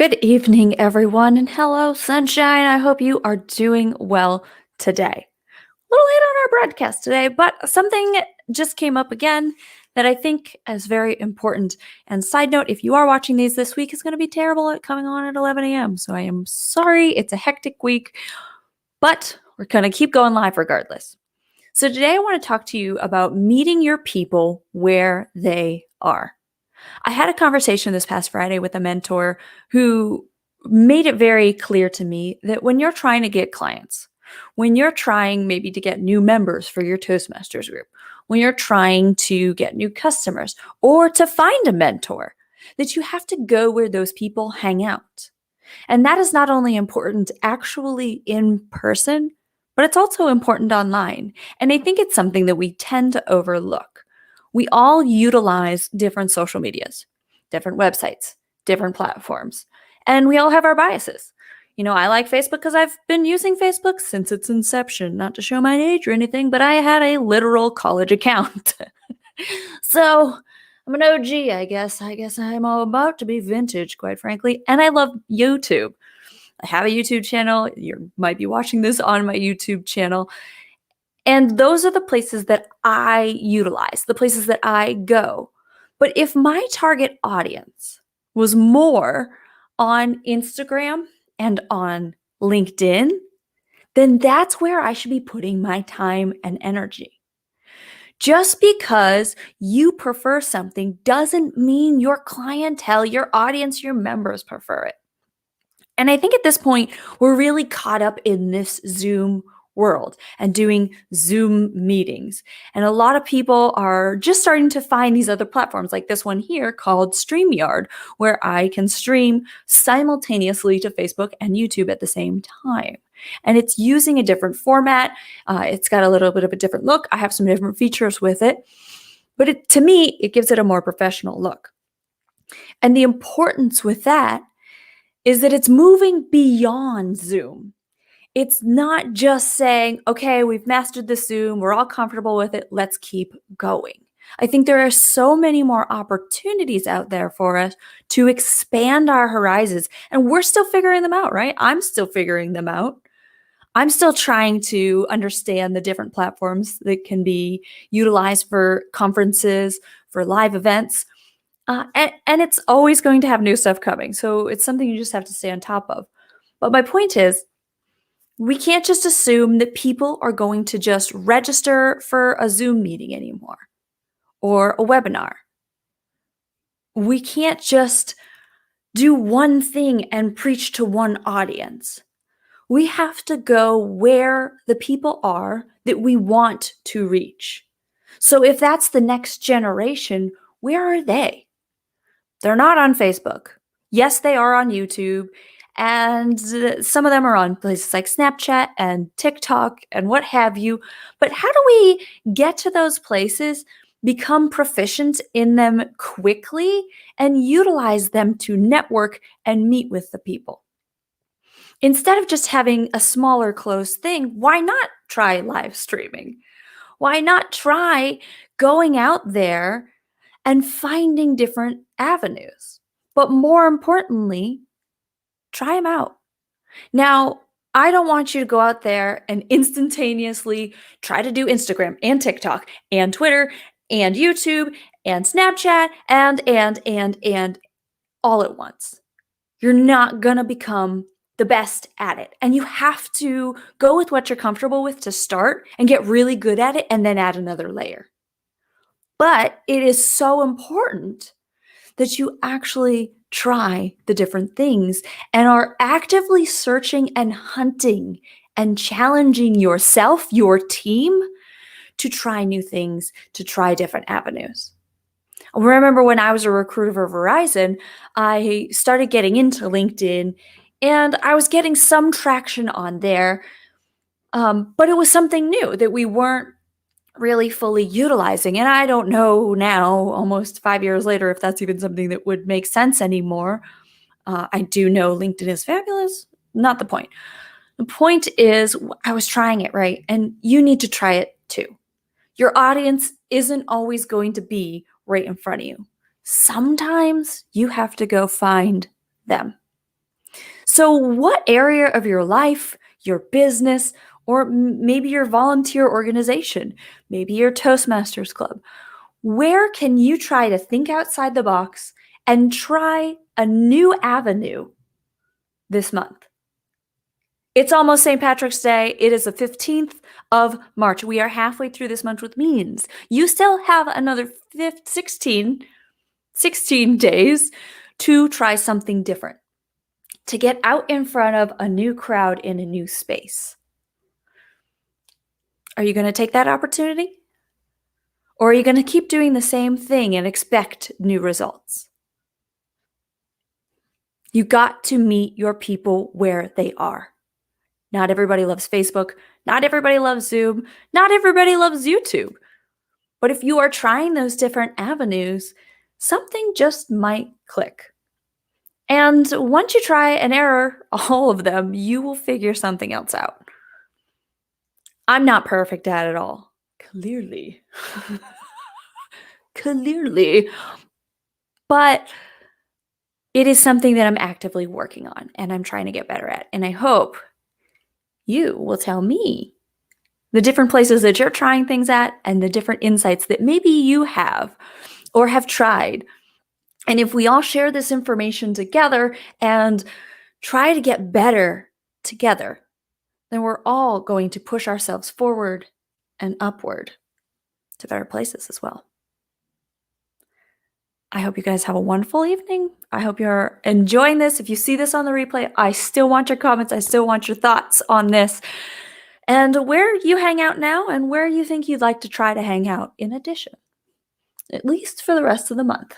Good evening, everyone, and hello, sunshine. I hope you are doing well today. A little late on our broadcast today, but something just came up again that I think is very important. And side note, if you are watching these this week, it's going to be terrible at coming on at 11 a.m. So I am sorry. It's a hectic week, but we're going to keep going live regardless. So today I want to talk to you about meeting your people where they are. I had a conversation this past Friday with a mentor who made it very clear to me that when you're trying to get clients, when you're trying maybe to get new members for your Toastmasters group, when you're trying to get new customers or to find a mentor, that you have to go where those people hang out. And that is not only important actually in person, but it's also important online. And I think it's something that we tend to overlook. We all utilize different social medias, different websites, different platforms, and we all have our biases. I like Facebook because I've been using Facebook since its inception, not to show my age or anything, but I had a literal college account. So I'm an OG, I guess. I guess I'm all about to be vintage, quite frankly. And I love YouTube. I have a YouTube channel. You might be watching this on my YouTube channel. And those are the places that I utilize, the places that I go. But if my target audience was more on Instagram and on LinkedIn, then that's where I should be putting my time and energy. Just because you prefer something doesn't mean your clientele, your audience, your members prefer it. And I think at this point, we're really caught up in this Zoom world and doing Zoom meetings. And a lot of people are just starting to find these other platforms like this one here called StreamYard, where I can stream simultaneously to Facebook and YouTube at the same time. And it's using a different format. It's got a little bit of a different look. I have some different features with it. But to me, it gives it a more professional look. And the importance with that is that it's moving beyond Zoom. It's not just saying, okay, we've mastered the Zoom, we're all comfortable with it, let's keep going. I think there are so many more opportunities out there for us to expand our horizons, and we're still figuring them out, right? I'm still figuring them out. I'm still trying to understand the different platforms that can be utilized for conferences, for live events. And it's always going to have new stuff coming. So it's something you just have to stay on top of. But my point is, we can't just assume that people are going to just register for a Zoom meeting anymore or a webinar. We can't just do one thing and preach to one audience. We have to go where the people are that we want to reach. So if that's the next generation, where are they? They're not on Facebook. Yes, they are on YouTube. And some of them are on places like Snapchat and TikTok and what have you. But how do we get to those places, become proficient in them quickly, and utilize them to network and meet with the people? Instead of just having a smaller, closed thing, why not try live streaming? Why not try going out there and finding different avenues? But more importantly, try them out. Now, I don't want you to go out there and instantaneously try to do Instagram and TikTok and Twitter and YouTube and Snapchat and all at once. You're not going to become the best at it. And you have to go with what you're comfortable with to start and get really good at it and then add another layer. But it is so important that you actually try the different things and are actively searching and hunting and challenging yourself, your team, to try new things, to try different avenues. I remember when I was a recruiter for Verizon, I started getting into LinkedIn and I was getting some traction on there, but it was something new that we weren't really fully utilizing. And I don't know now, almost 5 years later, if that's even something that would make sense anymore. I do know LinkedIn is fabulous. Not the point. The point is, I was trying it, right? And you need to try it too. Your audience isn't always going to be right in front of you. Sometimes you have to go find them. So, what area of your life, your business, or maybe your volunteer organization, maybe your Toastmasters club, where can you try to think outside the box and try a new avenue this month? It's almost St. Patrick's Day. It is the 15th of March. We are halfway through this month, which means you still have another 16 days to try something different, to get out in front of a new crowd in a new space. Are you going to take that opportunity? Or are you going to keep doing the same thing and expect new results? You got to meet your people where they are. Not everybody loves Facebook. Not everybody loves Zoom. Not everybody loves YouTube. But if you are trying those different avenues, something just might click. And once you try and error all of them, you will figure something else out. I'm not perfect at it all. Clearly. Clearly. But it is something that I'm actively working on and I'm trying to get better at. And I hope you will tell me the different places that you're trying things at and the different insights that maybe you have or have tried. And if we all share this information together and try to get better together, then we're all going to push ourselves forward and upward to better places as well. I hope you guys have a wonderful evening. I hope you're enjoying this. If you see this on the replay, I still want your comments. I still want your thoughts on this and where you hang out now and where you think you'd like to try to hang out in addition, at least for the rest of the month.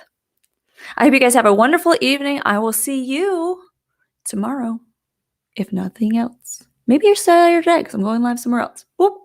I hope you guys have a wonderful evening. I will see you tomorrow, if nothing else. Maybe you're still at your day because I'm going live somewhere else. Whoop.